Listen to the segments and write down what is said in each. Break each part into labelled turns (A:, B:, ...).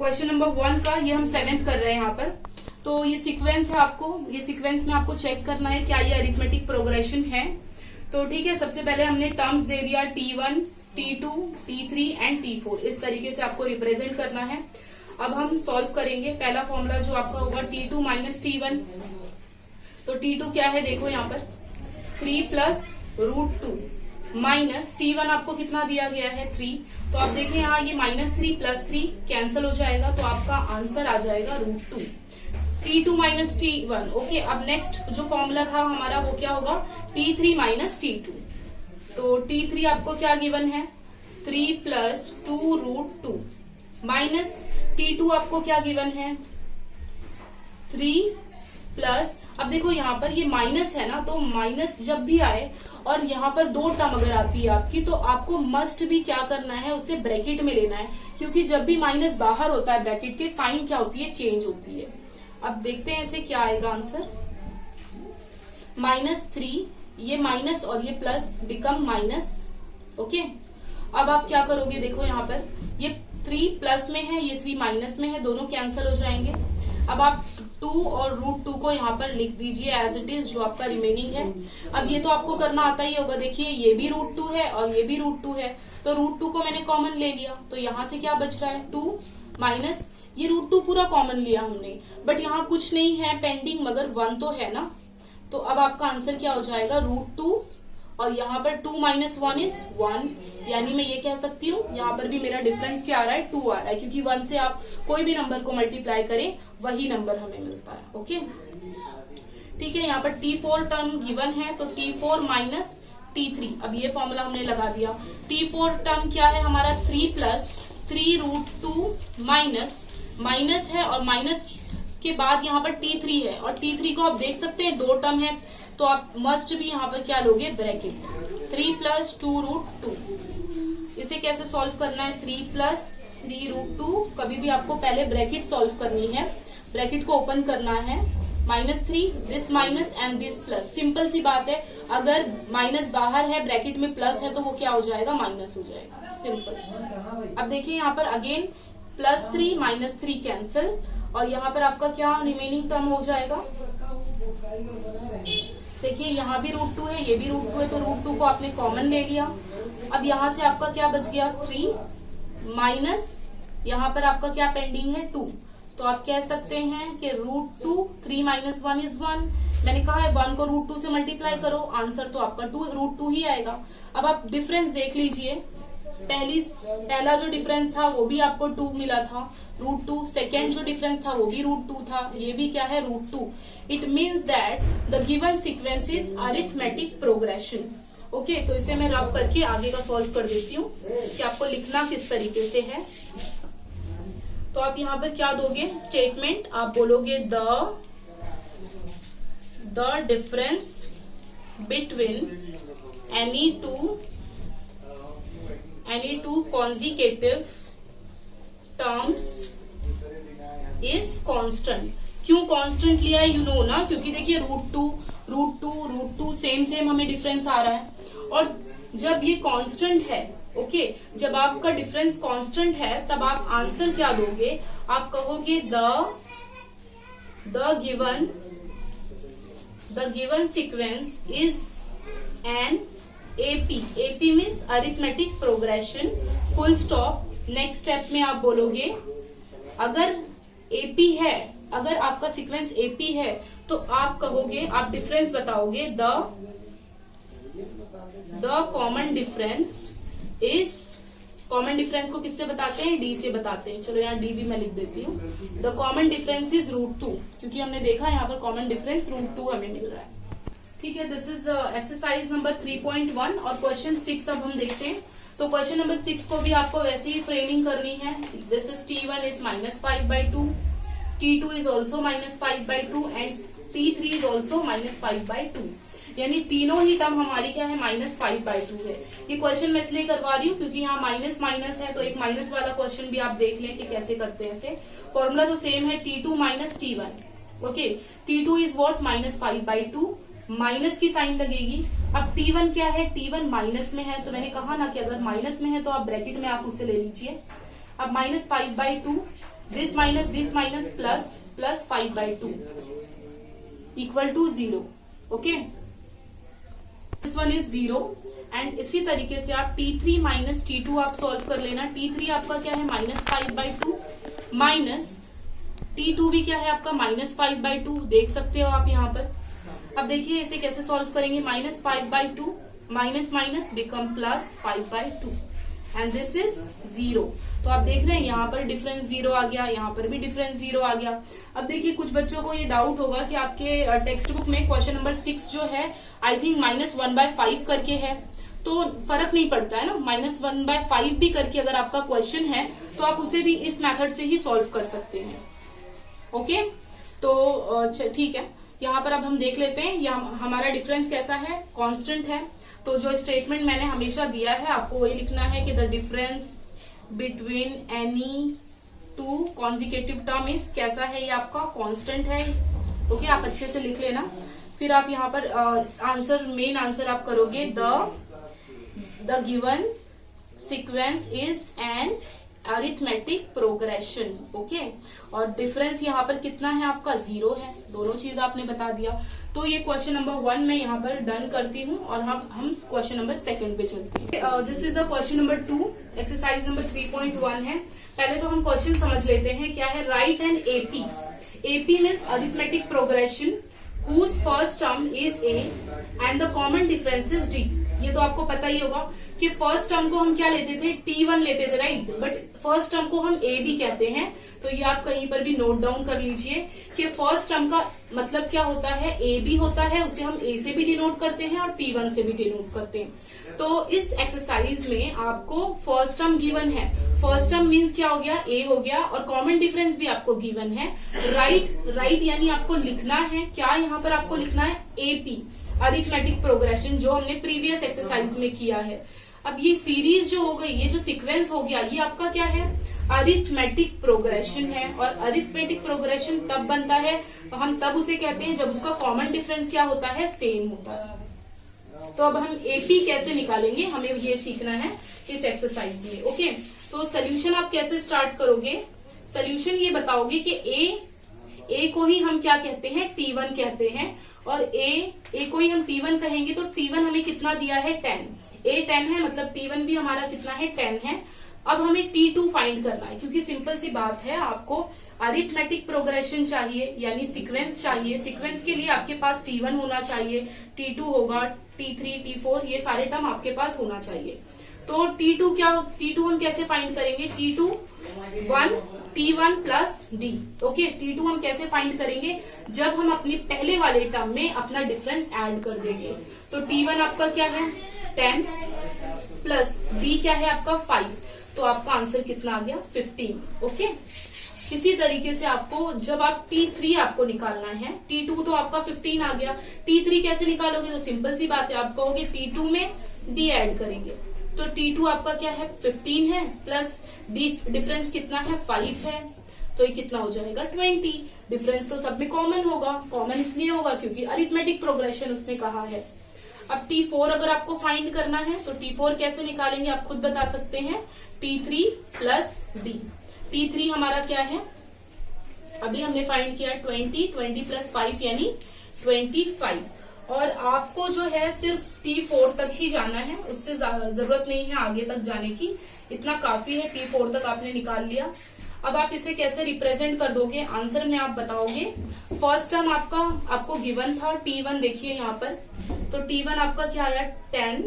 A: Question number 1 का ये हम 7th कर रहे हैं यहाँ पर। तो ये सीक्वेंस है, आपको ये सीक्वेंस में आपको चेक करना है क्या ये अरिथमेटिक प्रोग्रेशन है। तो ठीक है, सबसे पहले हमने टर्म्स दे दिया T1, T2, T3 and T4। इस तरीके से आपको रिप्रेजेंट करना है। अब हम सॉल्व करेंगे। पहला फॉर्मूला जो आपका होगा T2 माइनस T1। तो T2 क्या है, देखो यहाँ पर 3 प्लस √2 माइनस T1 आपको कितना दिया गया है 3। तो आप देखें यहाँ ये -3 + 3 कैंसिल हो जाएगा, तो आपका आंसर आ जाएगा √2। T2 minus T1। ओके, अब नेक्स्ट जो फॉर्मूला था हमारा वो क्या होगा, T3 माइनस T2। तो T3 आपको क्या गिवन है 3 + 2√2 माइनस T2 आपको क्या गिवन है 3 प्लस, अब देखो यहाँ पर ये माइनस है ना, तो माइनस जब भी आए और यहाँ पर दो टर्म अगर आती है आपकी, तो आपको मस्ट भी क्या करना है, उसे ब्रैकेट में लेना है, क्योंकि जब भी माइनस बाहर होता है ब्रैकेट के, साइन क्या होती है, चेंज होती है। अब देखते हैं इसे क्या आएगा आंसर। -3, ये माइनस और ये प्लस बिकम माइनस। ओके, अब आप क्या करोगे, देखो यहाँ पर ये 3 प्लस में है, ये 3 माइनस में है, दोनों कैंसिल हो जाएंगे। अब आप 2 और √2 को यहाँ पर लिख दीजिए एज इट इज, जो आपका रिमेनिंग है। अब ये तो आपको करना आता ही होगा। देखिए ये भी √2 है और ये भी √2 है, तो √2 को मैंने कॉमन ले लिया, तो यहाँ से क्या बच रहा है 2 माइनस ये √2 पूरा कॉमन लिया हमने, बट यहाँ कुछ नहीं है पेंडिंग, मगर 1 तो है ना। तो अब आपका आंसर क्या हो जाएगा √2, और यहाँ पर 2 माइनस 1 इज 1, यानी मैं ये कह सकती हूँ यहाँ पर भी मेरा डिफरेंस क्या आ रहा है, 2 आ रहा है, क्योंकि 1 से आप कोई भी नंबर को मल्टीप्लाई करें वही नंबर हमें मिलता है। ओके, ठीक है, यहाँ पर T4 टर्म गिवन है, तो T4 माइनस T3। अब ये फॉर्मूला हमने लगा दिया। T4 टर्म क्या है हमारा 3 प्लस 3√2 माइनस है, और माइनस के बाद यहाँ पर T3 है, और T3 को आप देख सकते हैं दो टर्म है, तो आप मस्ट भी यहाँ पर क्या लोगे, ब्रैकेट 3 + 2√2। इसे कैसे सॉल्व करना है, 3 + 3√2। कभी भी आपको पहले ब्रैकेट सॉल्व करनी है, ब्रैकेट को ओपन करना है। -3, this minus and this plus, simple सी बात है। अगर माइनस बाहर है ब्रैकेट में प्लस है, तो वो क्या हो जाएगा, माइनस हो जाएगा, सिंपल। अब देखिए यहाँ पर अगेन +3 -3 कैंसिल, और यहाँ पर आपका क्या रिमेनिंग टर्म हो जाएगा, देखिए यहाँ भी √2 है, ये भी √2 है, तो √2 को आपने कॉमन ले लिया। अब यहाँ से आपका क्या बच गया 3 माइनस, यहाँ पर आपका क्या पेंडिंग है 2, तो आप कह सकते हैं कि √2, 3 - 1 इज 1। मैंने कहा है 1 को √2 से मल्टीप्लाई करो, आंसर तो आपका √2 ही आएगा। अब आप डिफरेंस देख लीजिए, पहला जो डिफरेंस था वो भी आपको 2 मिला था, √2। सेकेंड जो डिफरेंस था वो भी √2 था, ये भी क्या है √2। It means that the given sequence is arithmetic progression. Okay, तो इसे मैं रफ करके आगे का सॉल्व कर देती हूँ कि आपको लिखना किस तरीके से है। तो आप यहाँ पर क्या दोगे स्टेटमेंट, आप बोलोगे the difference between any two consecutive terms is constant। क्यों कांस्टेंट लिया है, यू नो ना, क्योंकि देखिए √2 सेम हमें डिफरेंस आ रहा है, और जब ये कांस्टेंट है, ओके, जब आपका डिफरेंस कांस्टेंट है, तब आप आंसर क्या दोगे, आप कहोगे the given sequence is an AP means arithmetic progression, full stop. Next step में आप बोलोगे अगर AP है, अगर आपका सीक्वेंस AP है, तो आप कहोगे, आप डिफरेंस बताओगे, the common difference is, common difference को किससे बताते हैं, D से बताते हैं। चलो यहाँ D भी मैं लिख देती हूँ। द कॉमन डिफरेंस इज √2, क्योंकि हमने देखा यहाँ पर कॉमन डिफरेंस √2 हमें मिल रहा है। ठीक है, दिस इज एक्सरसाइज नंबर 3.1 और क्वेश्चन 6 अब हम देखते हैं। तो क्वेश्चन नंबर 6 को भी आपको वैसे ही फ्रेमिंग करनी है। This is T1 is -5/2, T2 is also -5/2 and T3 is also -5/2, यानी तीनों ही टर्म हमारी क्या है, -5/2 है। ये क्वेश्चन मैं इसलिए करवा रही हूँ क्योंकि यहाँ माइनस है, तो एक माइनस वाला क्वेश्चन भी आप देख लें कि कैसे करते हैं इसे। फॉर्मूला तो सेम है, T2 minus T1। Okay, T2 is what, -5/2, minus की साइन लगेगी। अब T1 क्या है, T1 माइनस में है, तो मैंने कहा ना कि अगर माइनस में है तो आप ब्रैकेट में आप उसे ले लीजिए। अब -5/2 this minus plus 5/2 equal to 0। Okay, this one is 0। And इसी तरीके से आप T3 माइनस T2 आप सॉल्व कर लेना। T3 आपका क्या है -5/2 माइनस T2 भी क्या है आपका -5/2, देख सकते हो आप यहाँ पर। अब देखिए इसे कैसे सॉल्व करेंगे, -5/2 minus minus become plus 5/2 and this is 0। तो आप देख रहे हैं यहाँ पर डिफरेंस 0 आ गया, यहाँ पर भी डिफरेंस 0 आ गया। अब देखिए कुछ बच्चों को ये डाउट होगा कि आपके टेक्स्ट बुक में क्वेश्चन नंबर 6 जो है आई थिंक -1/5 करके है, तो फर्क नहीं पड़ता है ना, -1/5 भी करके अगर आपका क्वेश्चन है तो आप उसे भी इस मेथड से ही सॉल्व कर सकते हैं। ओके, तो ठीक है, यहाँ पर अब हम देख लेते हैं हमारा डिफरेंस कैसा है, कांस्टेंट है। तो जो स्टेटमेंट मैंने हमेशा दिया है आपको वही लिखना है कि the difference between any two consecutive term is कैसा है, ये आपका कांस्टेंट है। ओके, आप अच्छे से लिख लेना। फिर आप यहाँ पर आंसर, मेन आंसर आप करोगे the given sequence is an arithmetic progression. Okay, और डिफरेंस यहाँ पर कितना है आपका 0 है, दोनों चीज आपने बता दिया। तो ये क्वेश्चन नंबर 1 मैं यहाँ पर डन करती हूँ और हम क्वेश्चन नंबर 2 पे चलते हैं। This is a question number 2, exercise number 3.1 है। पहले तो हम क्वेश्चन समझ लेते हैं क्या है। Right an AP, AP means arithmetic progression whose first term is A and the common difference is D। ये तो आपको पता ही होगा कि फर्स्ट टर्म को हम क्या लेते थे, T1 लेते थे, राइट, बट फर्स्ट टर्म को हम A भी कहते हैं। तो ये आप कहीं पर भी नोट डाउन कर लीजिए कि फर्स्ट टर्म का मतलब क्या होता है, A भी होता है, उसे हम A से भी डिनोट करते हैं और T1 से भी डिनोट करते हैं। तो इस एक्सरसाइज में आपको फर्स्ट टर्म गिवन है, फर्स्ट टर्म मीन्स क्या हो गया, A हो गया, और कॉमन डिफरेंस भी आपको गिवन है। राइट यानी आपको लिखना है क्या, यहाँ पर आपको लिखना है AP, अरिथमेटिक प्रोग्रेशन, जो हमने प्रीवियस एक्सरसाइज में किया है। अब ये सीरीज जो हो गई, ये जो सीक्वेंस हो गया, ये आपका क्या है, अरिथमेटिक प्रोग्रेशन है। और अरिथमेटिक प्रोग्रेशन तब बनता है, हम तब उसे कहते हैं जब उसका कॉमन डिफरेंस क्या होता है, सेम होता है। तो अब हम एपी कैसे निकालेंगे, हमें ये सीखना है इस एक्सरसाइज में। ओके, तो सोल्यूशन आप कैसे स्टार्ट करोगे, सोल्यूशन ये बताओगे कि ए को ही हम क्या कहते हैं, T1 कहते हैं, और ए को ही हम T1 कहेंगे। तो T1 हमें कितना दिया है, 10, A 10 है, मतलब T1 भी हमारा कितना है, 10 है। अब हमें T2 फाइंड करना है, क्योंकि सिंपल सी बात है, आपको अरिथमेटिक प्रोग्रेशन चाहिए, यानी सीक्वेंस चाहिए। सीक्वेंस के लिए आपके पास T1 होना चाहिए, T2 होगा, T3, T4, ये सारे टर्म आपके पास होना चाहिए। तो T2 हम कैसे फाइंड करेंगे, T1 plus D। Okay, T2 हम कैसे फाइंड करेंगे, जब हम अपने पहले वाले टर्म में अपना डिफरेंस ऐड कर देंगे। तो T1 आपका क्या है, 10 प्लस D क्या है आपका 5, तो आपका आंसर कितना आ गया, 15। ओके, इसी तरीके से आपको जब आप T3 आपको निकालना है, T2 तो आपका 15 आ गया, T3 कैसे निकालोगे, तो सिंपल सी बात है, आप कहोगे T2 में D ऐड करेंगे। तो T2 आपका क्या है, 15 है, प्लस D डिफरेंस कितना है, 5 है, तो ये कितना हो जाएगा, 20। डिफरेंस तो सब में कॉमन होगा, कॉमन इसलिए होगा क्योंकि अरिथमेटिक प्रोग्रेशन उसने कहा है। अब T4 अगर आपको फाइंड करना है तो T4 कैसे निकालेंगे, आप खुद बता सकते हैं, T3 प्लस D। T3 हमारा क्या है, अभी हमने फाइंड किया 20 प्लस 5 यानी 25। और आपको जो है सिर्फ T4 तक ही जाना है, उससे जरूरत नहीं है आगे तक जाने की, इतना काफी है, T4 तक आपने निकाल लिया। अब आप इसे कैसे रिप्रेजेंट कर दोगे, आंसर में आप बताओगे। फर्स्ट टर्म आपको गिवन था T1, देखिए यहाँ पर, तो T1 आपका क्या आया, 10,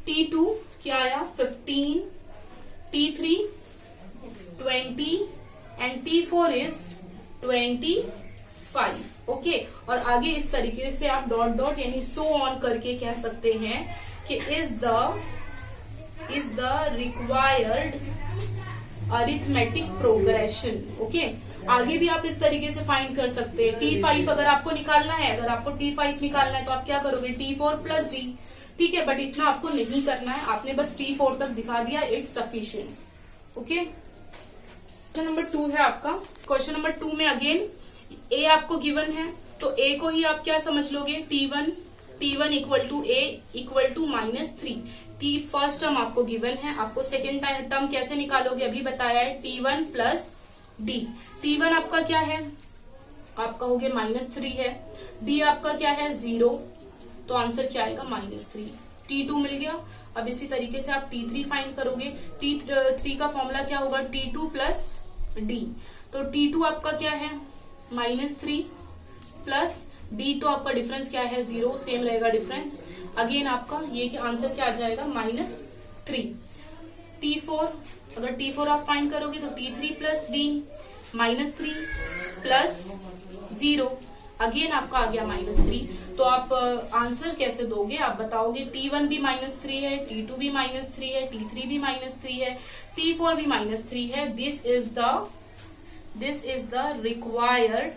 A: T2 क्या आया, 15, T3 20 and T4 is 25। Okay, और आगे इस तरीके से आप डॉट डॉट यानी सो ऑन करके कह सकते हैं कि is the required arithmetic progression. Okay, आगे भी आप इस तरीके से फाइंड कर सकते हैं। T5 अगर आपको निकालना है, तो आप क्या करोगे, T4 प्लस D। ठीक है, बट इतना आपको नहीं करना है, आपने बस T4 तक दिखा दिया, it's sufficient. Okay, question number 2 है आपका। क्वेश्चन नंबर 2 में अगेन A आपको गिवन है, तो A को ही आप क्या समझ लोगे, T1 equal to A equal to -3। First term आपको गिवन है, आपको सेकेंड टर्म कैसे निकालोगे, अभी बताया है, T1 प्लस डी। T1 आपका क्या है, आपका हो गया -3 है। डी आपका क्या है 0, तो आंसर क्या आएगा -3। T2 मिल गया। अब इसी तरीके से आप T3 फाइंड करोगे। T3 का फॉर्मूला क्या होगा, T2 प्लस डी। तो T2 आपका क्या है -3 प्लस डी, तो आपका डिफरेंस क्या है 0, सेम रहेगा डिफरेंस। अगेन आपका ये आंसर क्या आ जाएगा -3। T4, अगर T4 आप फाइंड करोगे तो T3 plus D -3 plus 0, again आपका आ गया -3। तो आप आंसर कैसे दोगे, आप बताओगे। T1 भी -3 है, T2 भी -3 है, T3 भी -3 है, T4 भी -3 है। This is the required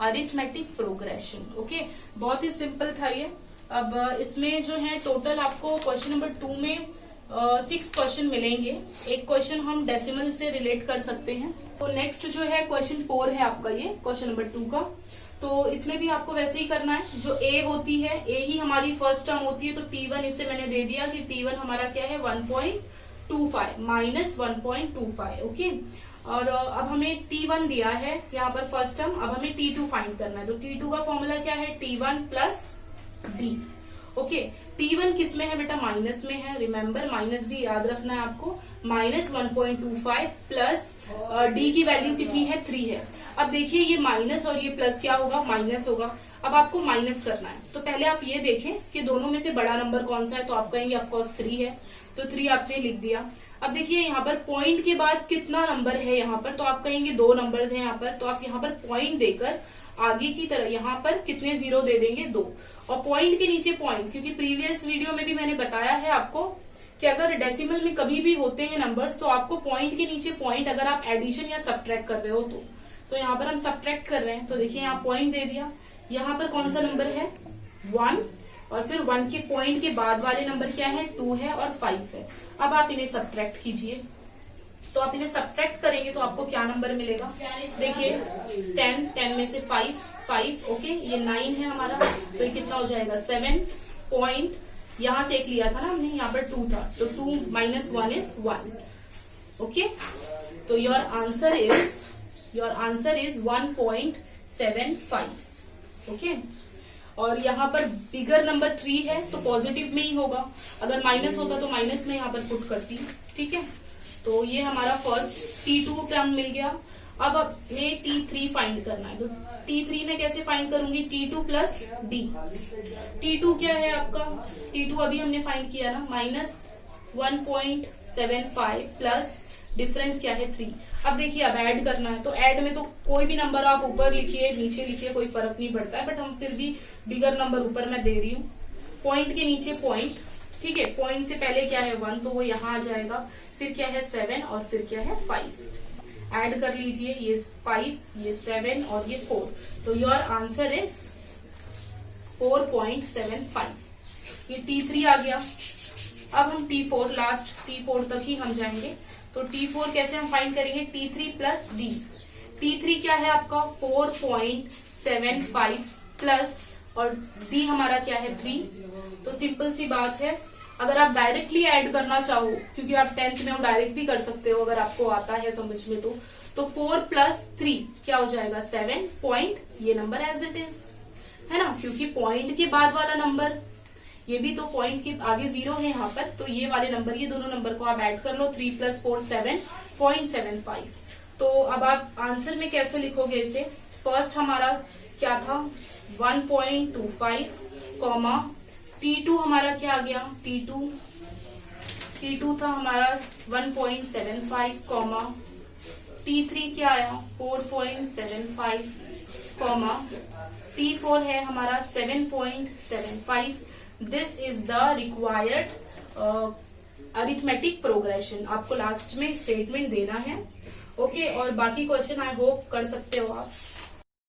A: arithmetic progression. Okay, बहुत ही सिंपल था ये। अब इसमें जो है टोटल आपको क्वेश्चन नंबर 2 में 6 क्वेश्चन मिलेंगे। एक क्वेश्चन हम डेसिमल से रिलेट कर सकते हैं। तो नेक्स्ट जो है क्वेश्चन 4 है आपका, ये क्वेश्चन नंबर 2 का। तो इसमें भी आपको वैसे ही करना है। जो ए होती है, ए ही हमारी फर्स्ट टर्म होती है, तो T1 इसे मैंने दे दिया कि T1 हमारा क्या है 1.25 -1.25। ओके, और अब हमें T1 दिया है यहाँ पर फर्स्ट टर्म। अब हमें T2 फाइंड करना है। तो T2 का फॉर्मूला क्या है, T1 plus D. Okay, T1 किस में है बेटा, माइनस में है। रिमेम्बर माइनस भी याद रखना है आपको। -1.25 प्लस डी की वैल्यू कितनी है 3 है। अब देखिए ये माइनस और ये प्लस क्या होगा, माइनस होगा। अब आपको माइनस करना है, तो पहले आप ये देखें कि दोनों में से बड़ा नंबर कौन सा है। तो आप कहेंगे ऑफकोर्स 3 है, तो 3 आपने लिख दिया। अब देखिए यहाँ पर पॉइंट के बाद कितना नंबर है यहाँ पर, तो आप कहेंगे 2 नंबर्स हैं यहाँ पर। तो आप यहाँ पर पॉइंट देकर आगे की तरह यहाँ पर कितने 0 दे देंगे, 2। और पॉइंट के नीचे पॉइंट, क्योंकि प्रीवियस वीडियो में भी मैंने बताया है आपको कि अगर डेसिमल में कभी भी होते हैं नंबर्स, तो आपको पॉइंट के नीचे पॉइंट, अगर आप एडिशन या सब्ट्रैक्ट कर रहे हो तो यहाँ पर हम सब्ट्रैक्ट कर रहे हैं। तो देखिए यहाँ पॉइंट दे दिया। यहाँ पर कौन सा नंबर है 1, और फिर 1 के पॉइंट के बाद वाले नंबर क्या है 2 है और 5 है। अब आप इन्हें सब्ट्रैक्ट कीजिए। तो आप इन्हें सब्ट्रैक्ट करेंगे तो आपको क्या नंबर मिलेगा, देखिए 10 में से 5, ओके, ये 9 है हमारा, तो ये कितना हो जाएगा 7 पॉइंट। यहां से एक लिया था ना हमने, यहाँ पर 2 था, तो 2 - 1 इज 1। ओके, तो योर आंसर इज 1.75। ओके, और यहाँ पर बिगर नंबर 3 है तो पॉजिटिव में ही होगा। अगर माइनस होता तो माइनस में यहाँ पर पुट करती। ठीक है, तो ये हमारा फर्स्ट T2 टर्म मिल गया। अब हमें T3 फाइंड करना है। तो T3 में कैसे फाइंड करूंगी, T2 प्लस डी। T2 क्या है आपका, T2 अभी हमने फाइंड किया ना, -1.75 प्लस डिफरेंस क्या है 3। अब देखिए अब ऐड करना है, तो ऐड में तो कोई भी नंबर आप ऊपर लिखिए नीचे लिखिए, कोई फर्क नहीं पड़ता है, बट हम फिर भी बिगर नंबर ऊपर मैं दे रही हूँ। पॉइंट के नीचे पॉइंट, ठीक है, पॉइंट से पहले क्या है 1, तो वो यहाँ आ जाएगा। फिर क्या है 7 और फिर क्या है 5। ऐड कर लीजिए, ये 5, ये 7 और ये 4। तो योर आंसर इज 4.75। ये T3 आ गया। अब हम T4, लास्ट T4 तक ही हम जाएंगे। तो T4 कैसे हम फाइंड करेंगे, T3 प्लस डी। T3 क्या है आपका 4.75 प्लस, और डी हमारा क्या है 3। तो सिंपल सी बात है, अगर आप डायरेक्टली ऐड करना चाहो, क्योंकि आप 10th में डायरेक्ट भी कर सकते हो अगर आपको आता है समझ में, तो 4 + 3 क्या हो जाएगा 7 पॉइंट, ये नंबर एज इट इज है ना, क्योंकि पॉइंट के बाद वाला नंबर, ये भी तो पॉइंट के आगे 0 है यहाँ पर, तो ये वाले नंबर, ये दोनों नंबर को आप ऐड कर लो। 3 + 4 7.75। तो अब आप आंसर में कैसे लिखोगे इसे, फर्स्ट हमारा क्या था 1.25, T2 हमारा क्या आ गया, T2 था हमारा 1.75, T3 क्या आया 4.75, T4 है हमारा 7.75। This is the required arithmetic progression. आपको लास्ट में स्टेटमेंट देना है। ओके, और बाकी क्वेश्चन आई होप कर सकते हो आप।